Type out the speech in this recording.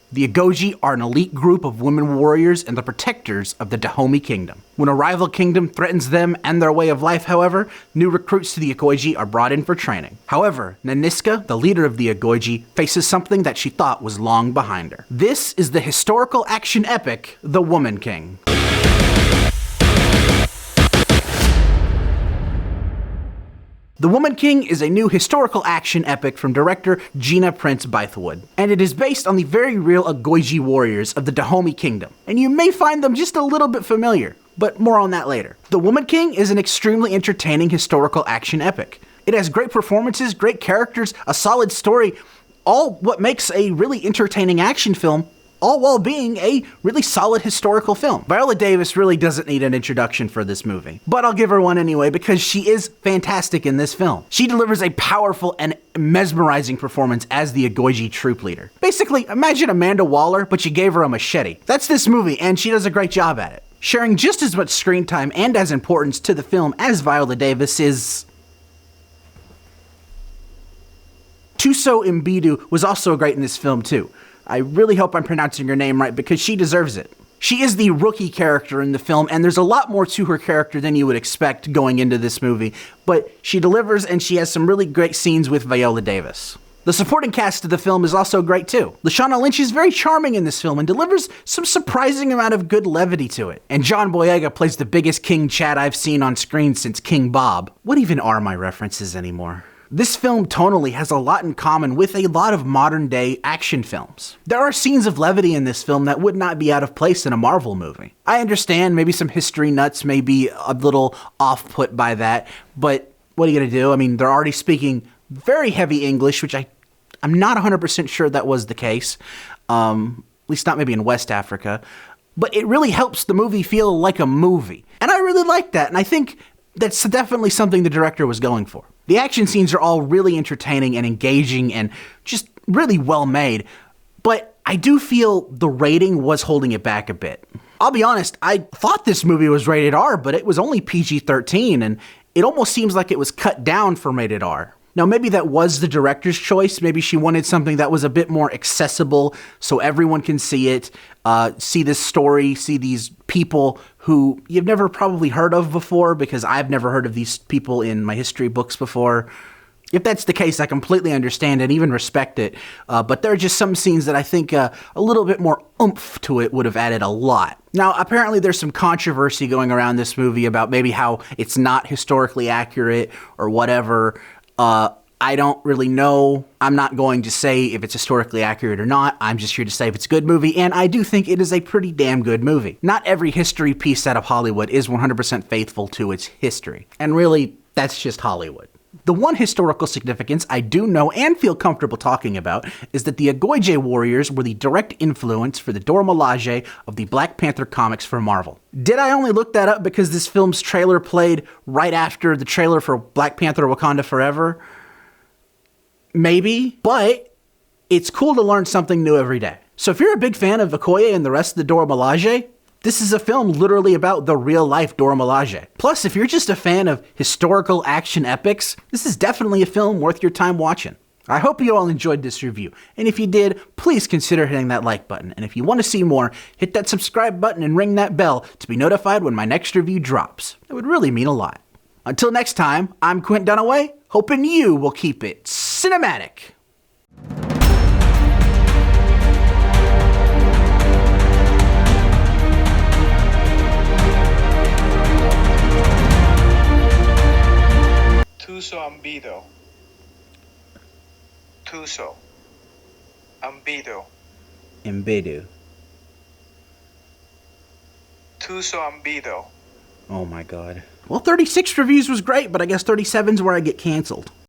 The Agoji are an elite group of women warriors and the protectors of the Dahomey Kingdom. When a rival kingdom threatens them and their way of life, however, new recruits to the Agoji are brought in for training. However, Naniska, the leader of the Agoji, faces something that she thought was long behind her. This is the historical action epic, The Woman King. The Woman King is a new historical action epic from director Gina Prince-Bythewood, and it is based on the very real Agoji warriors of the Dahomey Kingdom, and you may find them just a little bit familiar, but more on that later. The Woman King is an extremely entertaining historical action epic. It has great performances, great characters, a solid story, all what makes a really entertaining action film, all while being a really solid historical film. Viola Davis really doesn't need an introduction for this movie, but I'll give her one anyway because she is fantastic in this film. She delivers a powerful and mesmerizing performance as the Agoji troop leader. Basically, imagine Amanda Waller, but you gave her a machete. That's this movie, and she does a great job at it. Sharing just as much screen time and as importance to the film as Viola Davis is... Tuso Mbidu was also great in this film too. I really hope I'm pronouncing her name right because she deserves it. She is the rookie character in the film, and there's a lot more to her character than you would expect going into this movie, but she delivers and she has some really great scenes with Viola Davis. The supporting cast of the film is also great too. Lashana Lynch is very charming in this film and delivers some surprising amount of good levity to it. And John Boyega plays the biggest King Chad I've seen on screen since King Bob. What even are my references anymore? This film tonally has a lot in common with a lot of modern-day action films. There are scenes of levity in this film that would not be out of place in a Marvel movie. I understand maybe some history nuts may be a little off-put by that, but what are you gonna do? I mean, they're already speaking very heavy English, which I'm not 100% sure that was the case, at least not maybe in West Africa, but it really helps the movie feel like a movie. And I really like that, and I think that's definitely something the director was going for. The action scenes are all really entertaining and engaging and just really well made, but I do feel the rating was holding it back a bit. I'll be honest, I thought this movie was rated R, but it was only PG-13, and it almost seems like it was cut down from rated R. Now, maybe that was the director's choice. Maybe she wanted something that was a bit more accessible so everyone can see it, see this story, see these people who you've never probably heard of before, because I've never heard of these people in my history books before. If that's the case, I completely understand and even respect it, but there are just some scenes that I think a little bit more oomph to it would have added a lot. Now, apparently there's some controversy going around this movie about maybe how it's not historically accurate or whatever. I don't really know. I'm not going to say if it's historically accurate or not. I'm just here to say if it's a good movie, and I do think it is a pretty damn good movie. Not every history piece out of Hollywood is 100% faithful to its history, and really, that's just Hollywood. The one historical significance I do know and feel comfortable talking about is that the Agoji warriors were the direct influence for the Dora Milaje of the Black Panther comics for Marvel. Did I only look that up because this film's trailer played right after the trailer for Black Panther Wakanda Forever? Maybe, but it's cool to learn something new every day. So if you're a big fan of Okoye and the rest of the Dora Milaje, this is a film literally about the real-life Dora Milaje. Plus, if you're just a fan of historical action epics, this is definitely a film worth your time watching. I hope you all enjoyed this review, and if you did, please consider hitting that like button. And if you want to see more, hit that subscribe button and ring that bell to be notified when my next review drops. It would really mean a lot. Until next time, I'm Quint Dunaway, hoping you will keep it cinematic. Tuso ambido. Tuso ambido. Mbedu. Tuso ambido. Oh my god. Well, 36 reviews was great, but I guess 37's where I get canceled.